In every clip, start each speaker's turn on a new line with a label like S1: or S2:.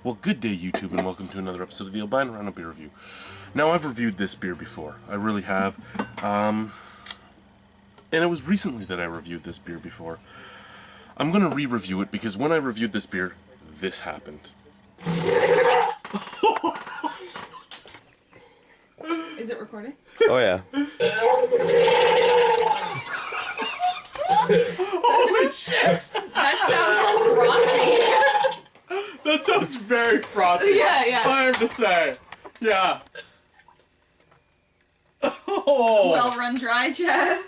S1: Well, good day, YouTube, and welcome to another episode of the Albino Rhino beer review. Now, I've reviewed this beer before. I really have. And it was recently that I reviewed this beer before. I'm going to re-review it because when I reviewed this beer, this happened.
S2: Is it recording?
S3: Oh, yeah.
S4: Holy shit!
S2: That sounds frothy.
S4: That sounds very frothy.
S2: Yeah.
S4: I have to say. Yeah. Oh.
S2: Well run dry, Chad.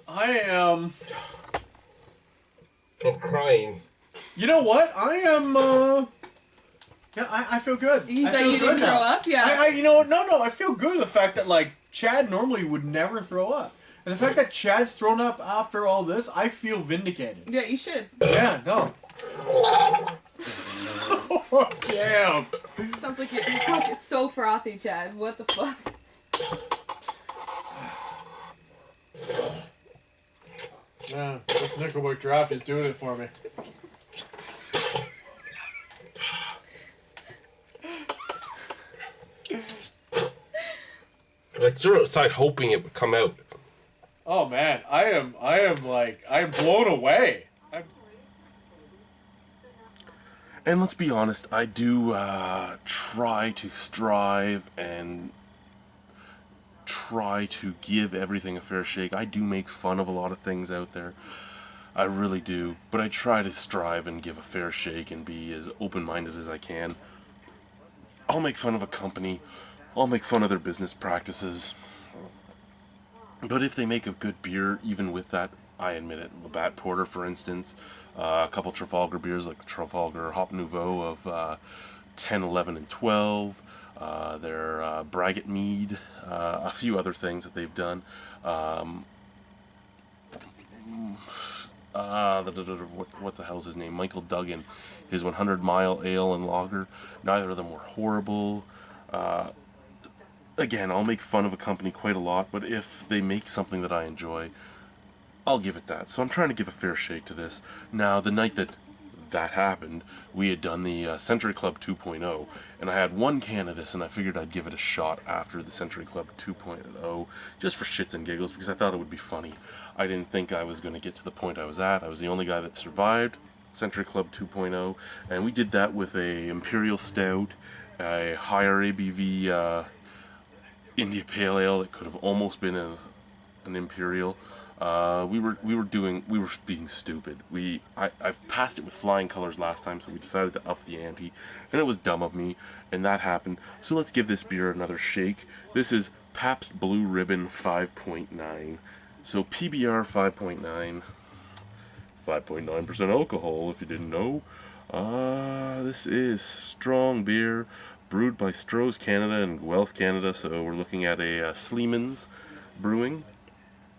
S4: I am...
S3: I'm crying.
S4: You know what? I am, yeah, I feel good.
S2: You
S4: I
S2: thought
S4: feel
S2: you
S4: good
S2: didn't throw
S4: now.
S2: up? Yeah.
S4: You know, no, I feel good the fact that, like, Chad normally would never throw up. And the fact that Chad's thrown up after all this, I feel vindicated.
S2: Yeah, you should.
S4: Yeah, no. Oh, damn.
S2: Sounds like fuck, it's so frothy, Chad. What the fuck?
S4: Yeah, this Nickelback draft is doing it for me.
S3: I threw it outside hoping it would come out.
S4: Oh man, I am I'm blown away.
S1: And let's be honest, I do try to strive and try to give everything a fair shake. I do make fun of a lot of things out there. I really do. But I try to strive and give a fair shake and be as open-minded as I can. I'll make fun of a company. I'll make fun of their business practices. But if they make a good beer, even with that, I admit it. Labatt Porter, for instance. A couple Trafalgar beers like the Trafalgar Hop Nouveau of 10, 11, and 12. Their Braggot Mead. A few other things that they've done. What the hell's his name? Michael Duggan. His 100 Mile Ale and Lager. Neither of them were horrible. Again, I'll make fun of a company quite a lot, but if they make something that I enjoy, I'll give it that. So I'm trying to give a fair shake to this. Now, the night that happened, we had done the Century Club 2.0, and I had one can of this, and I figured I'd give it a shot after the Century Club 2.0, just for shits and giggles, because I thought it would be funny. I didn't think I was going to get to the point I was at. I was the only guy that survived Century Club 2.0, and we did that with a Imperial Stout, a higher ABV India Pale Ale that could have almost been an Imperial. We were being stupid. I passed it with flying colors last time, so we decided to up the ante, and it was dumb of me, and that happened. So let's give this beer another shake. This is Pabst Blue Ribbon 5.9. So PBR 5.9, 5.9% alcohol, if you didn't know. This is strong beer, brewed by Stroh's Canada and Guelph, Canada. So we're looking at a Sleeman's Brewing.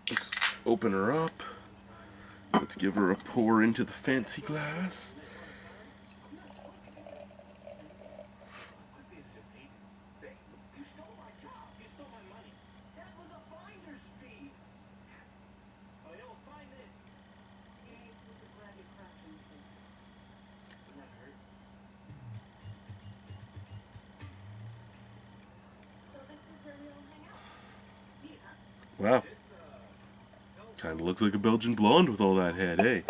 S1: Let's open her up. Let's give her a pour into the fancy glass. Wow. Kind of looks like a Belgian blonde with all that head, eh?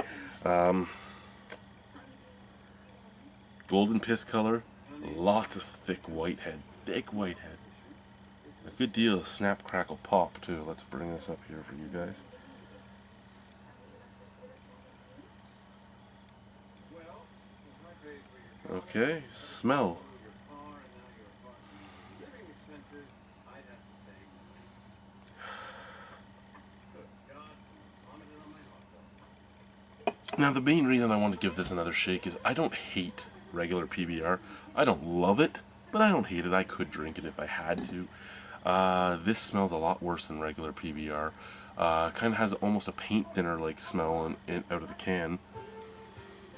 S1: Golden piss color, lots of thick white head. Thick white head. A good deal of snap, crackle, pop, too. Let's bring this up here for you guys. Okay, smell. Now, the main reason I want to give this another shake is I don't hate regular PBR. I don't love it, but I don't hate it. I could drink it if I had to. This smells a lot worse than regular PBR. Kind of has almost a paint thinner-like smell out of the can.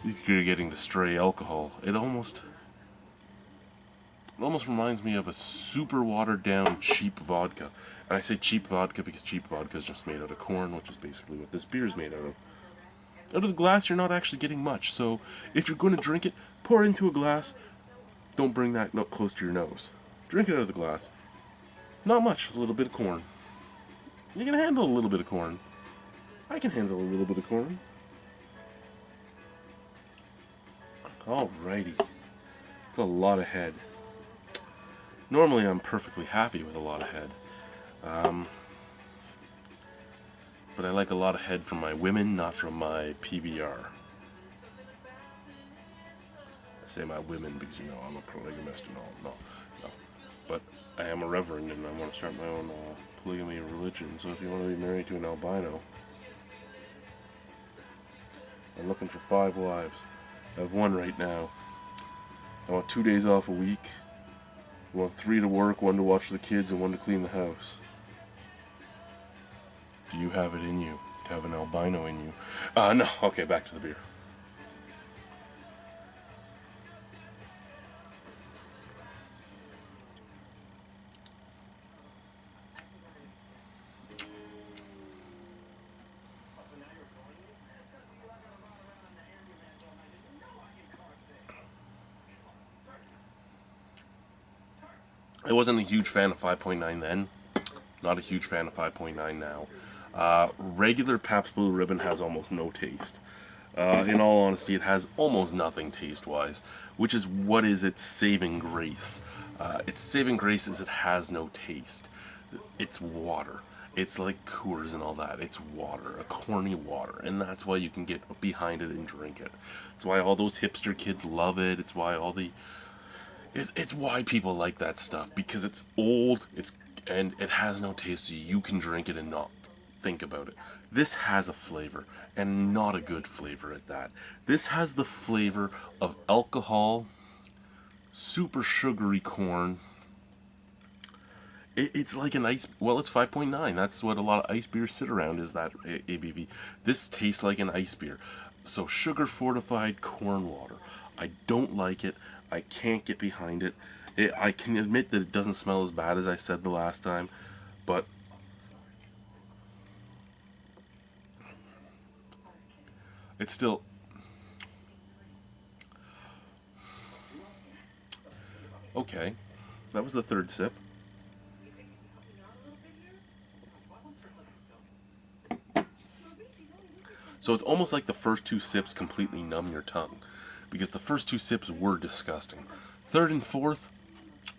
S1: You're getting the stray alcohol. It almost reminds me of a super watered-down cheap vodka. And I say cheap vodka because cheap vodka is just made out of corn, which is basically what this beer is made out of. Out of the glass, you're not actually getting much. So if you're going to drink it, pour it into a glass. Don't bring that up close to your nose. Drink it out of the glass. Not much. A little bit of corn. You can handle a little bit of corn. I can handle a little bit of corn. Alrighty. It's a lot of head. Normally I'm perfectly happy with a lot of head. But I like a lot of head from my women, not from my PBR. I say my women because, you know, I'm a polygamist and all. No. But I am a reverend and I want to start my own polygamy religion. So if you want to be married to an albino, I'm looking for 5 wives. I have 1 right now. I want 2 days off a week. I want 3 to work, 1 to watch the kids, and 1 to clean the house. Do you have it in you to have an albino in you? No. Okay, back to the beer. I wasn't a huge fan of 5.9 then. Not a huge fan of 5.9 now. Regular Pabst Blue Ribbon has almost no taste. In all honesty, it has almost nothing taste-wise, which is what is its saving grace. Its saving grace is it has no taste. It's water. It's like Coors and all that. It's water, a corny water, and that's why you can get behind it and drink it. It's why all those hipster kids love it. It's why all the... It's why people like that stuff, because it's old, and it has no taste, so you can drink it and not think about it. This has a flavor, and not a good flavor at that. This has the flavor of alcohol, super sugary corn. It's like an ice... Well, it's 5.9. That's what a lot of ice beers sit around, is that ABV. This tastes like an ice beer. So sugar-fortified corn water. I don't like it. I can't get behind it. I can admit that it doesn't smell as bad as I said the last time, but it's still... Okay, that was the 3rd sip. So it's almost like the first 2 sips completely numb your tongue, because the first 2 sips were disgusting. 3rd and 4th,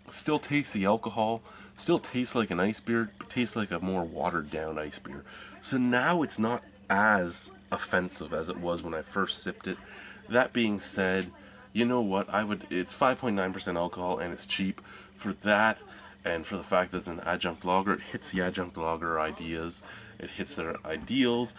S1: still tastes the alcohol, still tastes like an ice beer, but tastes like a more watered down ice beer. So now it's not as offensive as it was when I first sipped it. That being said, you know what, it's 5.9% alcohol and it's cheap. For that, and for the fact that it's an adjunct lager, it hits the adjunct lager ideas, it hits their ideals.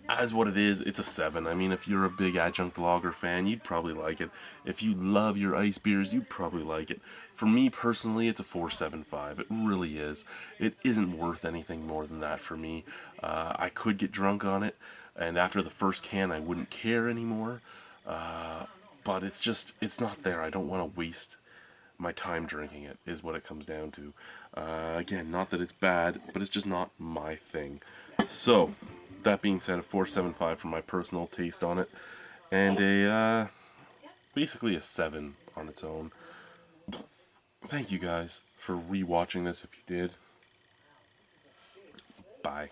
S1: As what it is, it's a 7. I mean, if you're a big adjunct lager fan, you'd probably like it. If you love your ice beers, you'd probably like it. For me personally, it's a 4.75. It really is. It isn't worth anything more than that for me. I could get drunk on it, and after the first can, I wouldn't care anymore. But it's not there. I don't want to waste my time drinking it, is what it comes down to. Again, not that it's bad, but it's just not my thing. So, that being said, a 4.75 for my personal taste on it, and basically a 7 on its own. Thank you guys for rewatching this if you did. Bye.